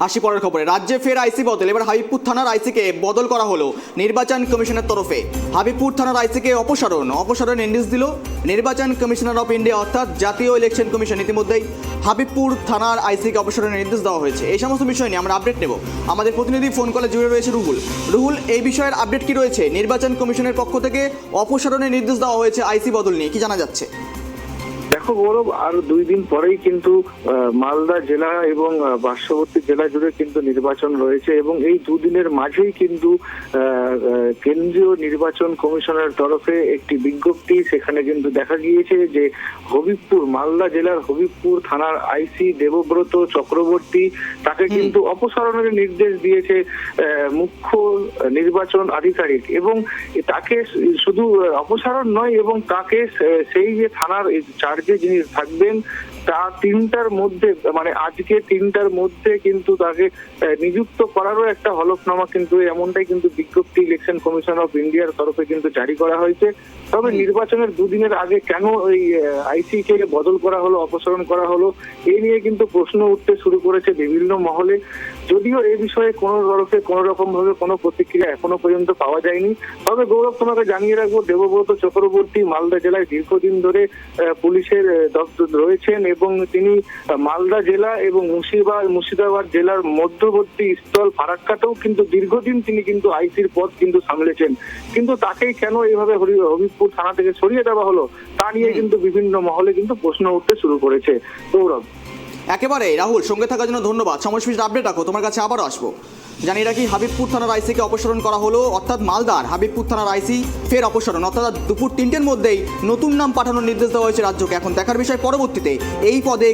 আসি পরের খবরে। রাজ্যে ফের আইসি বদল। এবার হাবিবপুর থানার আইসিকে বদল করা হলো নির্বাচন কমিশনের তরফে। হাবিবপুর থানার আইসিকে অপসারণ নির্দেশ দিল নির্বাচন কমিশনার অফ ইন্ডিয়া অর্থাৎ জাতীয় ইলেকশন কমিশন। ইতিমধ্যেই হাবিবপুর থানার আইসিকে অপসারণের নির্দেশ দেওয়া হয়েছে। এই সমস্ত বিষয় নিয়ে আমরা আপডেট নেব। আমাদের প্রতিনিধি ফোন কলে জুড়ে রয়েছে রুহুল, এই বিষয়ের আপডেট কি রয়েছে? নির্বাচন কমিশনের পক্ষ থেকে অপসারণের নির্দেশ দেওয়া হয়েছে আইসি বদল নিয়ে, কি জানা যাচ্ছে? দেখো গৌরব, আর 2 দিন পরেই কিন্তু মালদা জেলা এবং পার্শ্ববর্তী জেলা জুড়ে কিন্তু নির্বাচন রয়েছে এবং এই 2 দিনের মাঝেই কিন্তু কেন্দ্রীয় নির্বাচন কমিশনের তরফে একটি বিজ্ঞপ্তি সেখানে কিন্তু দেখা গিয়েছে যে মালদা জেলার হবিবপুর থানার আইসি দেবব্রত চক্রবর্তী তাকে কিন্তু অপসারণের নির্দেশ দিয়েছে মুখ্য নির্বাচন আধিকারিক। এবং তাকে শুধু অপসারণ নয়, এবং তাকে সেই যে থানার চার্জে যিনি থাকবেন তা 3টার মধ্যে, মানে আজকে 3টার মধ্যে কিন্তু তাকে নিযুক্ত করারও একটা হলফনামা কিন্তু এমনটাই কিন্তু বিজ্ঞপ্তি ইলেকশন কমিশন অফ ইন্ডিয়ার তরফে কিন্তু জারি করা হয়েছে। তবে নির্বাচনের 2 দিনের আগে কেন এই আইসি কে বদল করা হলো, অপসারণ করা হলো, এই নিয়ে কিন্তু প্রশ্ন উঠতে শুরু করেছে বিভিন্ন মহলে। যদিও এই বিষয়ে কোনো তরফে কোনো রকম ভাবে কোনো প্রতিক্রিয়া এখনো পর্যন্ত পাওয়া যায়নি। তবে গৌরব, তোমাকে জানিয়ে রাখবো, দেবব্রত চক্রবর্তী মালদা জেলায় দীর্ঘদিন ধরে পুলিশের দপ্তর রয়েছেন এবং তিনি মালদা জেলা এবং মুর্শিদাবাদ জেলার মধ্যবর্তী স্থল ফারাক্কাতেও কিন্তু দীর্ঘদিন তিনি কিন্তু আইসির পদ কিন্তু সামলেছেন। কিন্তু তাকেই কেন এইভাবে হবিবপুর থানা থেকে সরিয়ে দেওয়া হলো তা নিয়ে কিন্তু বিভিন্ন মহলে কিন্তু প্রশ্ন উঠতে শুরু করেছে। গৌরব, একেবারে রাহুল, সঙ্গে থাকার জন্য ধন্যবাদ। সময় আপডেট রাখো, তোমার কাছে আবারও আসবো। জানিয়ে রাখি, হাবিবপুর থানার আইসিকে অপসারণ করা হলো, অর্থাৎ মালদার হাবিবপুর থানার আইসি ফের অপসারণ, অর্থাৎ দুপুর 3টের মধ্যেই নতুন নাম পাঠানোর নির্দেশ দেওয়া হয়েছে রাজ্যকে। এখন দেখার বিষয় পরবর্তীতে এই পদে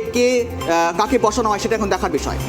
কাকে বসানো হয়, সেটা এখন দেখার বিষয়।